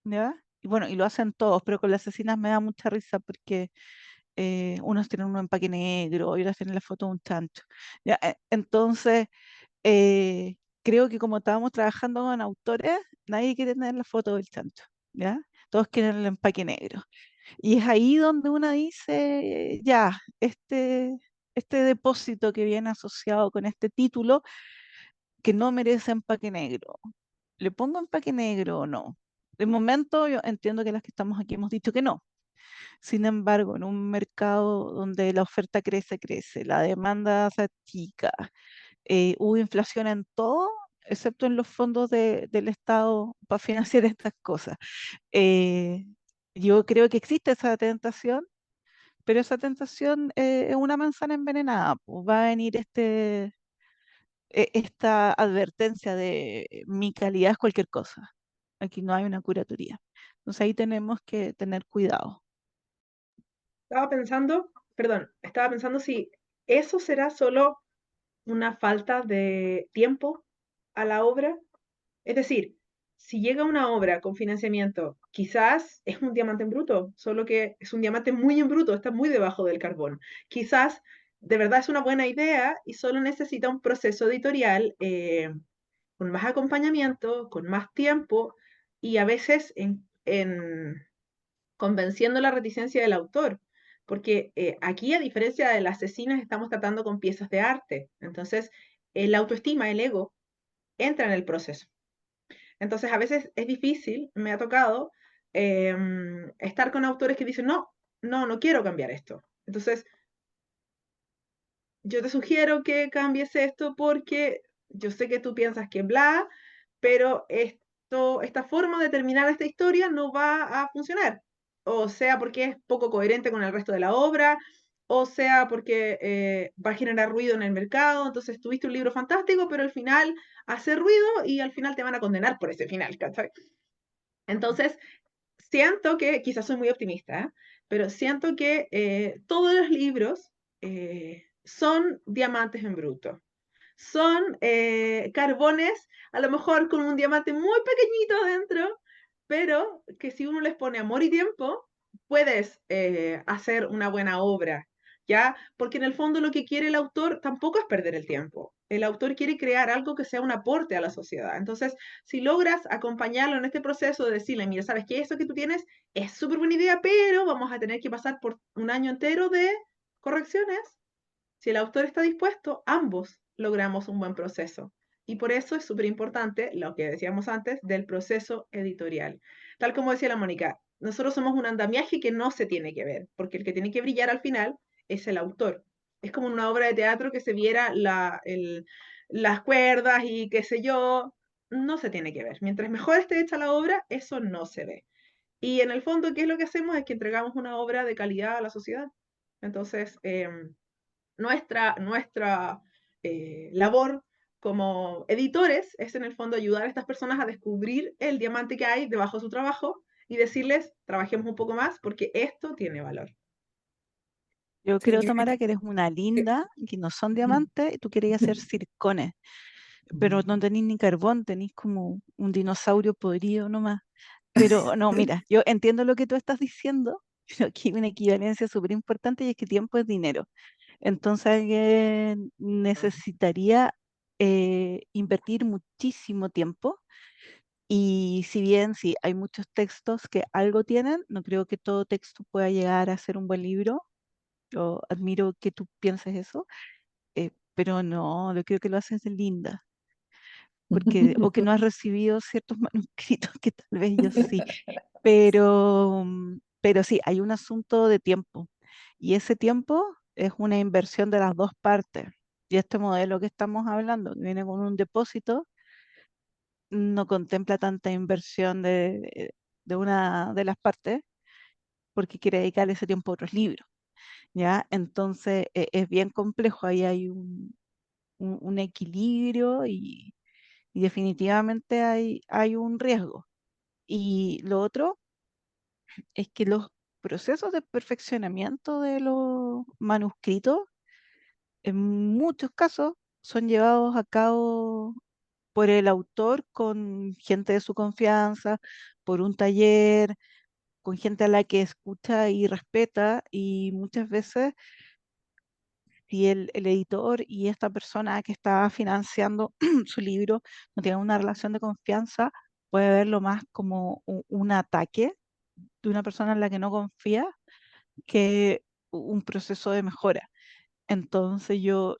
¿ya? Y bueno, y lo hacen todos, pero con las asesinas me da mucha risa porque unos tienen un empaque negro y otras tienen la foto de un chancho. ¿Ya? Entonces, creo que como estábamos trabajando con autores, nadie quiere tener la foto del chancho, ¿ya? Todos quieren el empaque negro. Y es ahí donde uno dice, ya, este depósito que viene asociado con este título, que no merece empaque negro, ¿le pongo empaque negro o no? De momento yo entiendo que las que estamos aquí hemos dicho que no. Sin embargo, en un mercado donde la oferta crece, crece, la demanda se achica, hubo inflación en todo, excepto en los fondos del Estado para financiar estas cosas. Eh, yo creo que existe esa tentación, pero esa tentación es una manzana envenenada, pues. Va a venir esta advertencia de mi calidad es cualquier cosa. Aquí no hay una curatoría. Entonces ahí tenemos que tener cuidado. Estaba pensando si eso será solo una falta de tiempo a la obra. Es decir, si llega una obra con financiamiento, quizás es un diamante en bruto, solo que es un diamante muy en bruto, está muy debajo del carbón. Quizás de verdad es una buena idea y solo necesita un proceso editorial con más acompañamiento, con más tiempo y a veces convenciendo la reticencia del autor. Porque aquí, a diferencia de las asesinas, estamos tratando con piezas de arte. Entonces, la autoestima, el ego, entra en el proceso. Entonces, a veces es difícil, me ha tocado estar con autores que dicen, no, no, no quiero cambiar esto. Entonces, yo te sugiero que cambies esto porque yo sé que tú piensas que bla, pero esta forma de terminar esta historia no va a funcionar. O sea, porque es poco coherente con el resto de la obra, o sea, porque va a generar ruido en el mercado. Entonces, tuviste un libro fantástico, pero al final hace ruido y al final te van a condenar por ese final, ¿cachai? Entonces, siento que, quizás soy muy optimista, ¿eh? Pero siento que todos los libros son diamantes en bruto. Son carbones, a lo mejor con un diamante muy pequeñito dentro, pero que si uno les pone amor y tiempo, puedes hacer una buena obra, ¿ya? Porque en el fondo lo que quiere el autor tampoco es perder el tiempo. El autor quiere crear algo que sea un aporte a la sociedad. Entonces, si logras acompañarlo en este proceso de decirle, mira, sabes que eso que tú tienes es súper buena idea, pero vamos a tener que pasar por un año entero de correcciones. Si el autor está dispuesto, ambos logramos un buen proceso. Y por eso es súper importante lo que decíamos antes del proceso editorial. Tal como decía la Mónica, nosotros somos un andamiaje que no se tiene que ver, porque el que tiene que brillar al final es el autor. Es como una obra de teatro que se viera las cuerdas y qué sé yo, no se tiene que ver. Mientras mejor esté hecha la obra, eso no se ve. Y en el fondo, ¿qué es lo que hacemos? Es que entregamos una obra de calidad a la sociedad. Entonces, nuestra labor como editores es en el fondo ayudar a estas personas a descubrir el diamante que hay debajo de su trabajo y decirles, trabajemos un poco más porque esto tiene valor. Yo Sí, creo, Tamara, que eres una linda, que no son diamantes, y tú querías hacer circones, pero no tenéis ni carbón, tenéis como un dinosaurio podrido nomás. Pero no, mira, yo entiendo lo que tú estás diciendo, pero aquí hay una equivalencia súper importante y es que tiempo es dinero. Entonces alguien necesitaría invertir muchísimo tiempo y si bien sí, hay muchos textos que algo tienen, no creo que todo texto pueda llegar a ser un buen libro. Yo admiro que tú pienses eso, pero no, yo creo que lo haces de linda, porque o que no has recibido ciertos manuscritos que tal vez yo sí, pero sí, hay un asunto de tiempo y ese tiempo es una inversión de las dos partes. Y este modelo que estamos hablando, que viene con un depósito, no contempla tanta inversión de una de las partes porque quiere dedicar ese tiempo a otros libros, ¿ya? Entonces es bien complejo, ahí hay un equilibrio y definitivamente hay un riesgo. Y lo otro es que los procesos de perfeccionamiento de los manuscritos, en muchos casos, son llevados a cabo por el autor con gente de su confianza, por un taller, con gente a la que escucha y respeta, y muchas veces si el editor y esta persona que está financiando su libro no tienen una relación de confianza, puede verlo más como un ataque de una persona en la que no confía que un proceso de mejora. Entonces yo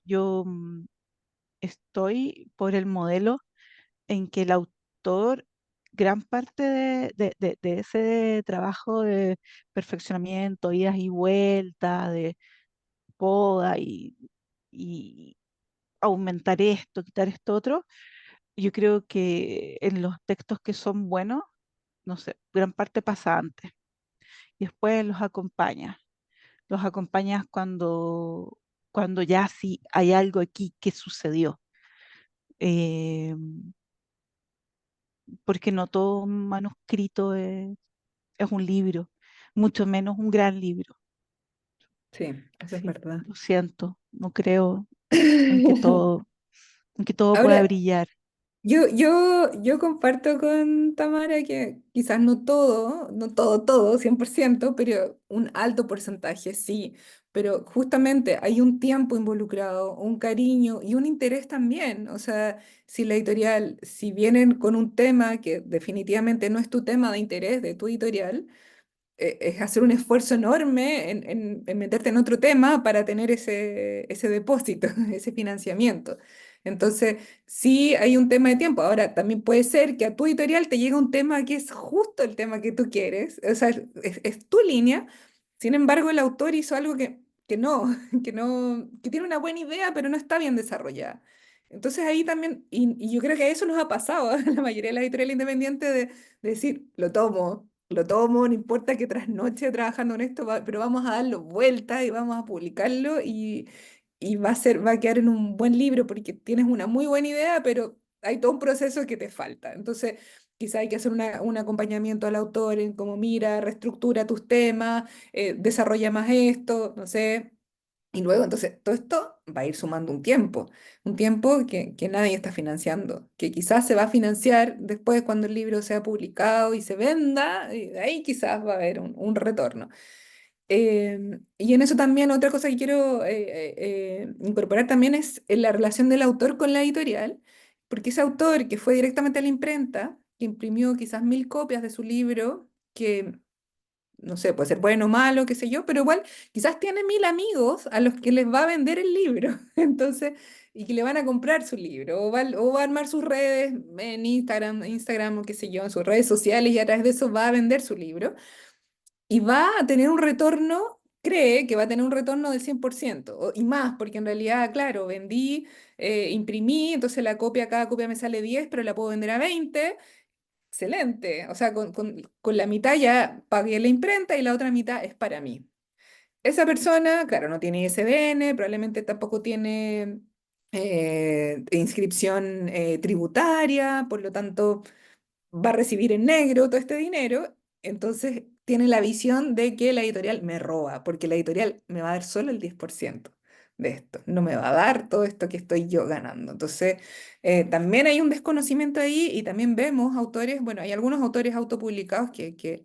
estoy por el modelo en que el autor, gran parte de ese trabajo de perfeccionamiento, idas y vueltas, de poda y aumentar esto, quitar esto otro, yo creo que en los textos que son buenos, no sé, gran parte pasa antes y después los acompañas cuando ya sí hay algo aquí que sucedió. Eh, Porque no todo manuscrito es un libro, mucho menos un gran libro. Sí, eso es Sí, verdad. lo siento, no creo en que en que todo pueda Ahora, brillar. yo comparto con Tamara que quizás no todo, 100%, pero un alto porcentaje sí. Pero justamente hay un tiempo involucrado, un cariño y un interés también. O sea, si la editorial, si vienen con un tema que definitivamente no es tu tema de interés de tu editorial, es hacer un esfuerzo enorme en meterte en otro tema para tener ese depósito, ese financiamiento. Entonces, sí hay un tema de tiempo. Ahora, también puede ser que a tu editorial te llegue un tema que es justo el tema que tú quieres, o sea, es tu línea. Sin embargo, el autor hizo algo que no, que tiene una buena idea, pero no está bien desarrollada. Entonces ahí también, y yo creo que eso nos ha pasado a la mayoría de las editoriales independientes de decir, lo tomo, no importa que trasnoche trabajando en esto, pero vamos a darlo vuelta y vamos a publicarlo y va a quedar en un buen libro porque tienes una muy buena idea, pero hay todo un proceso que te falta. Entonces, quizá hay que hacer un acompañamiento al autor en cómo mira, reestructura tus temas, desarrolla más esto, no sé. Y luego, entonces, todo esto va a ir sumando un tiempo que nadie está financiando, que quizás se va a financiar después cuando el libro sea publicado y se venda, y de ahí quizás va a haber un retorno. Y en eso también otra cosa que quiero incorporar también es en la relación del autor con la editorial, porque ese autor que fue directamente a la imprenta, que imprimió quizás 1000 copias de su libro, que no sé, puede ser bueno o malo, qué sé yo, pero igual quizás tiene 1000 amigos a los que les va a vender el libro, entonces, y que le van a comprar su libro, o va a armar sus redes en Instagram o qué sé yo, en sus redes sociales y a través de eso va a vender su libro y va a tener un retorno, cree que va a tener un retorno del 100% y más, porque en realidad, claro, vendí, imprimí, entonces cada copia me sale 10, pero la puedo vender a 20. Excelente. O sea, con la mitad ya pagué la imprenta y la otra mitad es para mí. Esa persona, claro, no tiene ISBN, probablemente tampoco tiene inscripción tributaria, por lo tanto va a recibir en negro todo este dinero, entonces tiene la visión de que la editorial me roba, porque la editorial me va a dar solo el 10% de esto, no me va a dar todo esto que estoy yo ganando. Entonces, también hay un desconocimiento ahí y también vemos autores, bueno, hay algunos autores autopublicados que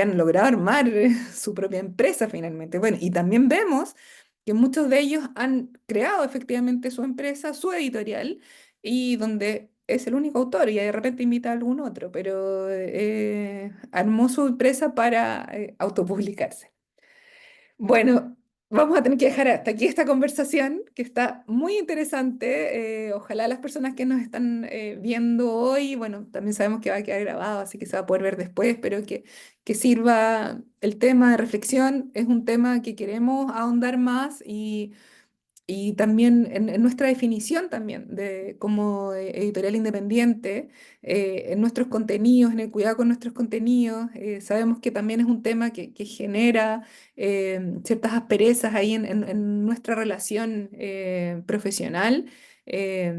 han logrado armar su propia empresa finalmente. Bueno, y también vemos que muchos de ellos han creado efectivamente su empresa, su editorial, y donde es el único autor y de repente invita a algún otro, pero armó su empresa para autopublicarse. Bueno, vamos a tener que dejar hasta aquí esta conversación que está muy interesante. Ojalá las personas que nos están viendo hoy, bueno, también sabemos que va a quedar grabado, así que se va a poder ver después, pero que sirva el tema de reflexión. Es un tema que queremos ahondar más y también en nuestra definición también de como editorial independiente, en nuestros contenidos, en el cuidado con nuestros contenidos, sabemos que también es un tema que genera ciertas asperezas ahí en nuestra relación profesional. eh,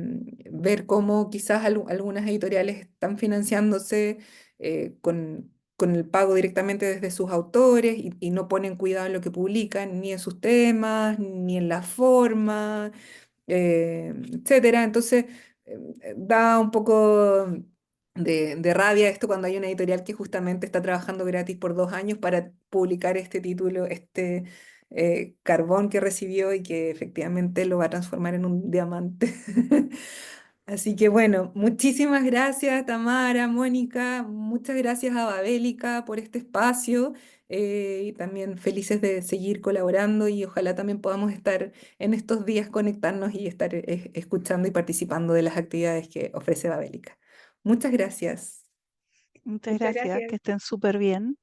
Ver cómo quizás algunas editoriales están financiándose con el pago directamente desde sus autores y no ponen cuidado en lo que publican, ni en sus temas, ni en la forma, etcétera. Entonces, da un poco de rabia esto cuando hay una editorial que justamente está trabajando gratis por 2 años para publicar este título, este carbón que recibió y que efectivamente lo va a transformar en un diamante. Así que bueno, muchísimas gracias Tamara, Mónica, muchas gracias a Babélica por este espacio y también felices de seguir colaborando y ojalá también podamos estar en estos días conectarnos y estar escuchando y participando de las actividades que ofrece Babélica. Muchas gracias. Muchas Muchas gracias, gracias. que estén súper bien.